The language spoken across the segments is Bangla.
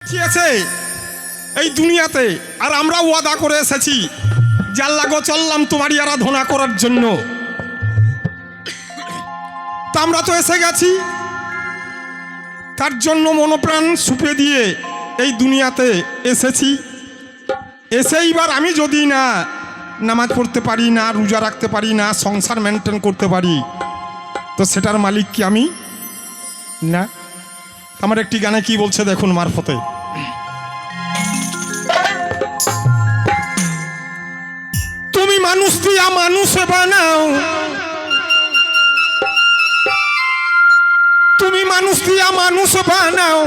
পাঠিয়েছে এই দুনিয়াতে, আর আমরা ওয়াদা করে এসেছি যে আল্লাহ গো চললাম তোমারই আরাধনা করার জন্য। তা আমরা তো এসে গেছি, তার জন্য মনোপ্রাণ সুপে দিয়ে এই দুনিয়াতে এসেছি। এসেইবার আমি যদি না নামাজ পড়তে পারি, না রোজা রাখতে পারি, না সংসার মেনটেন করতে পারি, তো সেটার মালিক কি আমি না? আমার একটি গানে কি বলছে দেখুন মারফতে, তুমি মানুষ দিয়া মানুষ বানাও, তুমি মানুষ দিয়া মানুষ বানাও,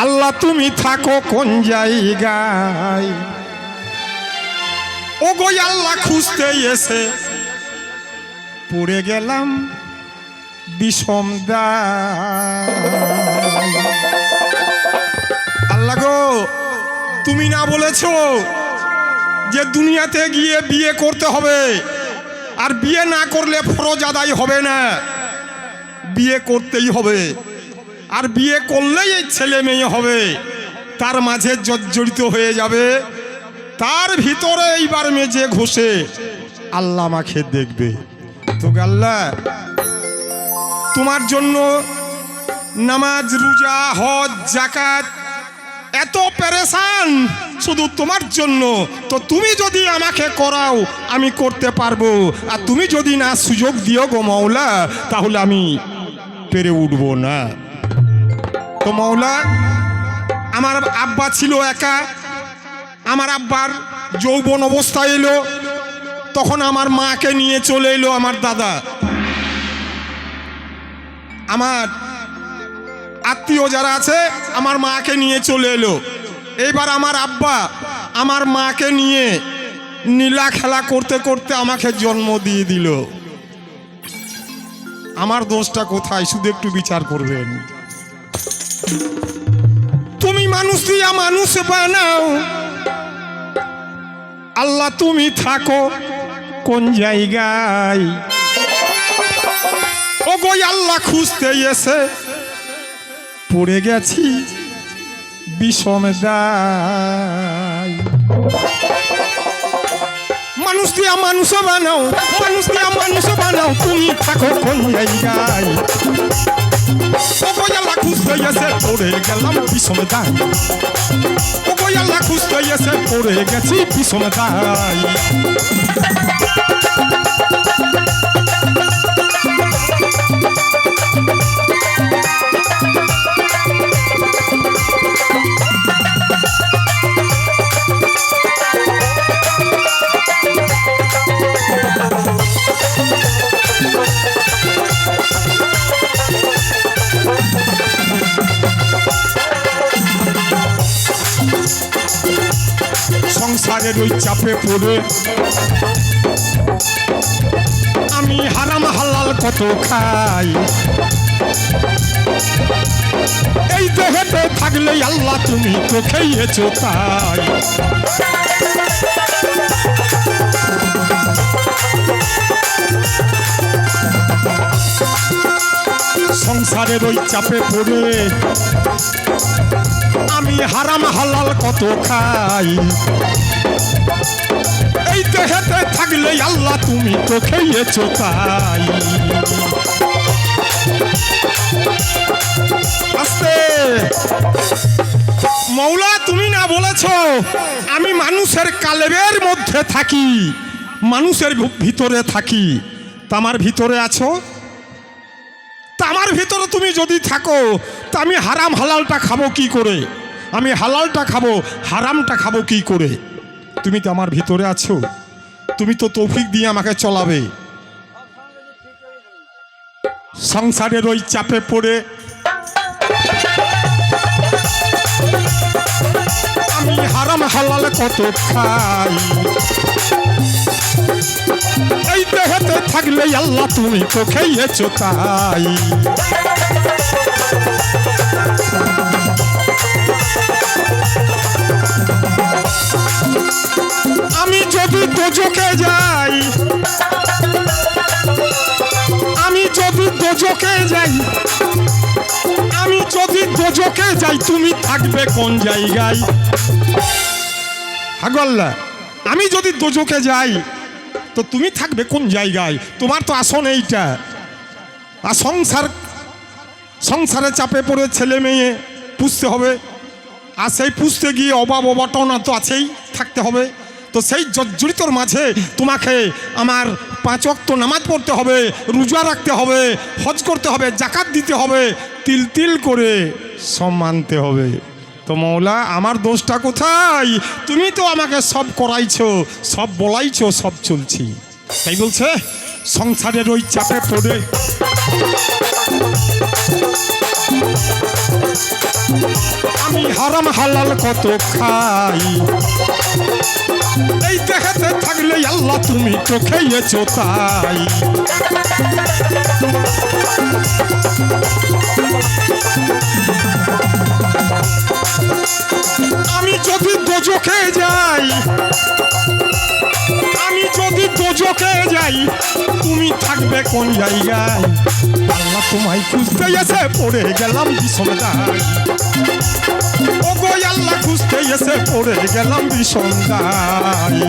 আল্লাহ তুমি থাকো কোন জায়গায়? ও গো আল্লাহ খুঁজতে এসে পড়ে গেলাম বিষম দায়। আল্লাহ গো তুমি না বলেছো যে দুনিয়াতে গিয়ে বিয়ে করতে হবে, আর বিয়ে না করলে ফরজ আদায় হবে না, বিয়ে করতেই হবে, আর বিয়ে করলেই এই ছেলে মেয়ে হবে, তার মাঝে জর্জরিত হয়ে যাবে, তার ভিতরে এইবার মেজে ঘষে আল্লাহ আমাকে দেখবে। তো আল্লাহ তোমার জন্য নামাজ রোজা হজ যাকাত এত পেরেশান শুধু তোমার জন্য, তো তুমি যদি আমাকে করাও আমি করতে পারবো, আর তুমি যদি না সুযোগ দিও গো মওলা তাহলে আমি পেরে উঠবো না। তো মওলা আমার আব্বা ছিল একা, আমার আব্বার যৌবন অবস্থা এলো, তখন আমার মাকে নিয়ে চলে এলো আমার দাদা, আমার আত্মীয় যারা আছে আমার মাকে নিয়ে চলে এলো। এইবার আমার আব্বা আমার মাকে নিয়ে নীলা খেলা করতে করতে আমাকে জন্ম দিয়ে দিল। আমার দোষটা কোথায় শুধু একটু বিচার করবেন। তুমি মানুষ দিয়া মানুষ বানাও, আল্লাহ তুমি থাকো কোন জায়গায়? ও গো আল্লাহ খুঁজতে এসে পড়ে গেছি বিষম দায়। মানুষ দিয়া মানুষ বানাও, মানুষ দিয়া মানুষ বানাও, তুমি থাকো কোন জায়গায়? ও গো আল্লাহ খুঁজতে এসে পড়ে গেলাম বিষম দায়, ও গো আল্লাহ খুঁজতে এসে পড়ে গেছি বিষম দায়। সংসারের ওই চাপে পড়ে আমি হারাম হালাল কত খাই, এই দেহেতে থাকলে আল্লাহ তুমি তো খেয়েছো তাই। সংসারের ওই চাপে পড়ে আমি হারাম হালাল কত খাই, এই দেহেতে থাকলে আল্লাহ তুমি তো খেয়েছো তাই। আস্তে মওলা তুমি না বলেছো আমি মানুষের কালেবের মধ্যে থাকি, মানুষের ভিতরে থাকি, তা আমার ভিতরে আছো, তা আমার ভিতরে তুমি যদি থাকো তা আমি হারাম হালালটা খাবো কি করে? আমি হালালটা খাবো হারামটা খাবো কি করে? তুমি তো আমার ভিতরে আছো, তুমি তো তৌফিক দিয়ে আমাকে চলাবে। সংসারের ওই চাপে পড়ে আমি হারাম হালাল কত খাই, এই দেহেতে থাকলে আল্লাহ তুমি তো খেয়েছো তাই। আমি যদি দোজখে যাই, আমি যদি দোজখে যাই, আমি যদি দোজখে যাই তুমি থাকবে কোন জায়গায়? হাগল্লা, আমি যদি দোজখে যাই তো তুমি থাকবে কোন জায়গায়? তোমার তো আসন এইটা। আর সংসারে চাপে পড়ে ছেলে মেয়ে পুষতে হবে, আর সেই পুষতে গিয়ে অভাব অবটনা তো আছেই, থাকতে হবে। তো সেই জর্জরিতর মাঝে তোমাকে আমার 5 ওয়াক্ত নামাজ পড়তে হবে, রোজা রাখতে হবে, হজ করতে হবে, জাকাত দিতে হবে, তিল তিল করে সব মানতে হবে। তো মৌলা, আমার দোষটা কোথায়? তুমি তো আমাকে সব করাইছো, সব বলাইছো, সব চলছি। তাই বলছে সংসারের ওই চাপে পড়ে আমি হারাম হালাল কত খাই, এই দেখাতে থাকলে আল্লাহ তুমি তো খেয়েছো তাই। আমি যদি দোজখে যাই, আমি যদি দোজখে যাই তুমি থাকবে কোন জায়গায়? আল্লাহ তোমায় খুঁজতে এসে পড়ে গেলাম বিষমদায়। ও গো আল্লাহ, খুঁজতে এসে পড়ে গেলাম বিষমদায়।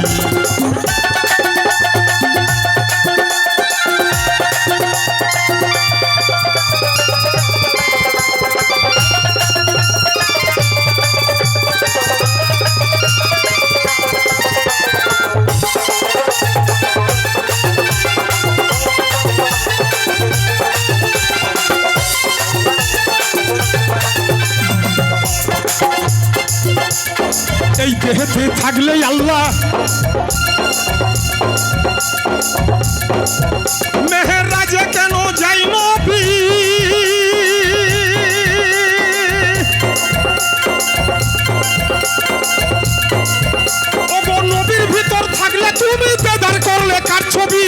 এই দেহেতে থাকলে আল্লাহ মেহেরাজে কেন যাই নবী? ওগো নবীর ভিতর থাকলে তুমি দেদার করলে কার ছবি?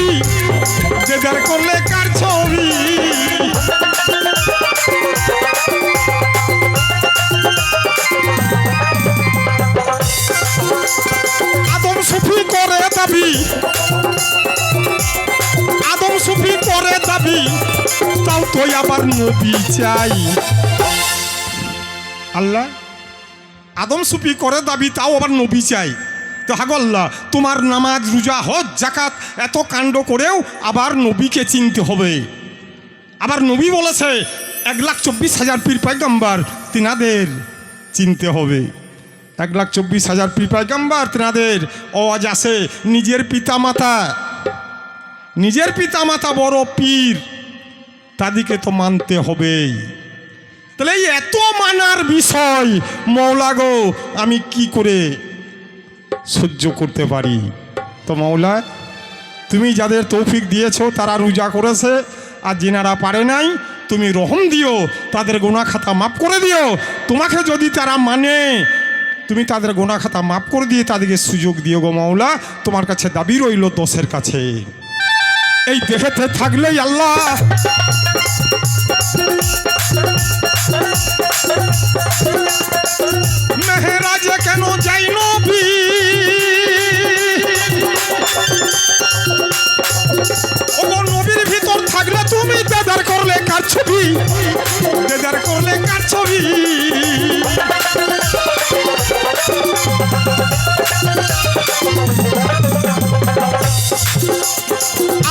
দেদার করলে কার ছবি? আদম সুফি করে দাবি, আদম সুফি করে দাবি, তাও তো আবার নবী চাই। আল্লাহ, আদম সুফি করে দাবি, তাও আবার নবী চাই। তো হাগল্লা, তোমার নামাজ রোজা হজ জাকাত এত কাণ্ড করেও আবার নবীকে চিনতে হবে। আবার নবী বলেছে 1,24,000 পীর পয়গম্বর, তিনাদের চিনতে হবে। 1,24,000 পীর পয়গম্বর, তিনাদের আওয়াজ আসে। নিজের পিতামাতা বড় পীর, তাদেরকে তো মানতে হবেই। তাহলে এই এত মানার বিষয় মৌলা গো, আমি কি করে সহ্য করতে পারি? তো মৌলা, তুমি যাদের তৌফিক দিয়েছো তারা রোজা করেছে, আর যিনারা পারে নাই তুমি রহম দিও, তাদের গুনাহ খাতা মাফ করে দিও। তোমাকে যদি তারা মানে, তুমি তাদের গুনাহ খাতা মাফ করে দিয়ে তাদেরকে সুযোগ দিও গো মৌলা। তোমার কাছে দাবি রইল দোষের কাছে। এই দেহেতে থাকলেই আল্লাহ মেহেরাজে কেন যাই নবী? ওগো নবীর ভিতর থাকলে তুমি দেদার করলে কার ছবি? দেদার করলে কার ছবি?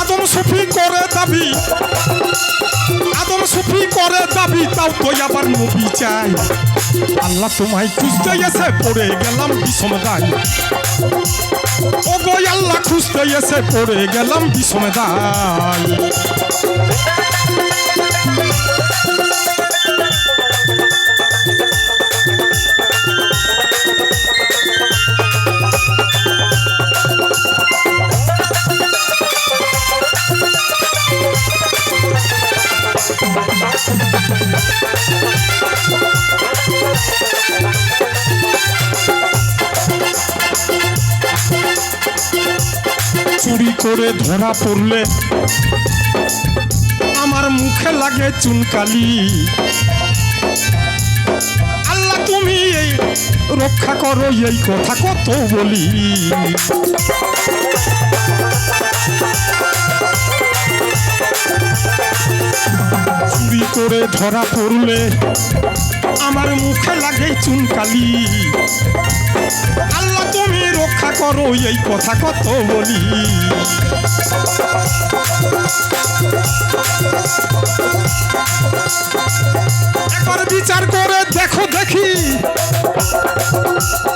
আদম সুফি করে দাবি, আদম সুফি করে দাবি, তাও তো আবার নবী চাই। আল্লাহ তোমায় খুঁজতে এসে পড়ে গেলাম বিষমদায়। ও গো আল্লাহ, খুঁজতে এসে পড়ে গেলাম বিষমদায়। চুরি করে ধরা পড়লে আমার মুখে লাগে চুনকালি। আল্লাহ তুমি এই রক্ষা করো, এই কথা কত বলি। চুরি করে ধরা পড়লে আমার মুখে লাগে চুনকালি। আল্লাহ তুমি রক্ষা করো, এই কথা কত বলি। একবার বিচার করে দেখো দেখি,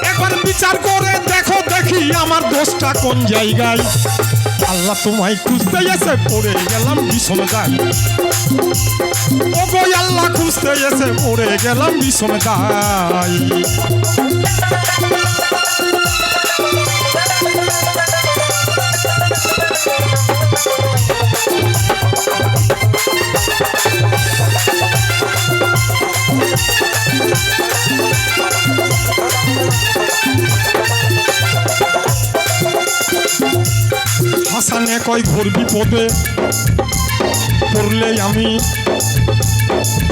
একবার বিচার করে দেখো দেখি আমার দোষটা কোন জায়গায়। আল্লাহ তোমায় খুঁজতে এসে পড়ে গেলাম বিষম দায়। ও গো আল্লাহ খুঁজতে এসে পড়ে গেলাম বিষম দায়। হাসানে কয় ঘোর বিপদে পড়লে আমি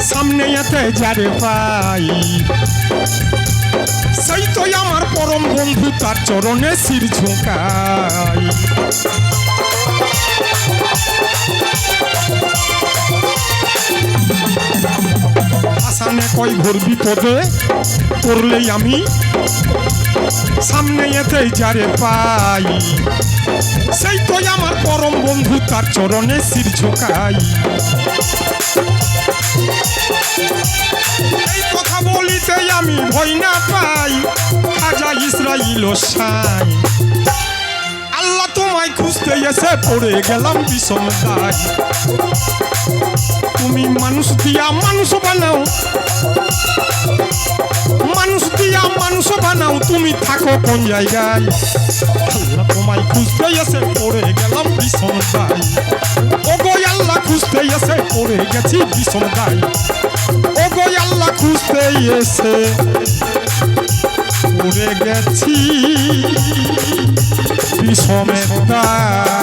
সামনে এতে যারে পাই। সেই তো আমার পরম বন্ধু, তার চরণে শির ঝুঁকাই। হাসানে কয় ঘোর বিপদে পড়লেই আমি সামনে এতে যারে পাই। সেই তো আমার পরম বন্ধু, তার চরণে শির ঝুঁকাই। এই কথা বলিতে আমি ভয় না পাই, খাজা ইসরাইল সাই। আল্লাহ তোমায় খুঁজতে এসে পড়ে গেলাম বিষম দায়। তুমি মানুষ দিয়া মানুষ বানাও, মানুষ দিয়া মানুষ বানাও, তুমি থাকো কোন জায়গায়। আল্লাহ তোমায় খুঁজতে এসে পড়ে গেলাম বিষম দায়। ও গো আল্লাহ খুঁজতে এসে পড়ে গেছি বিষম দায়। ও গো আল্লাহ খুঁজতে এসে পড়ে গেছি বিষম দায়।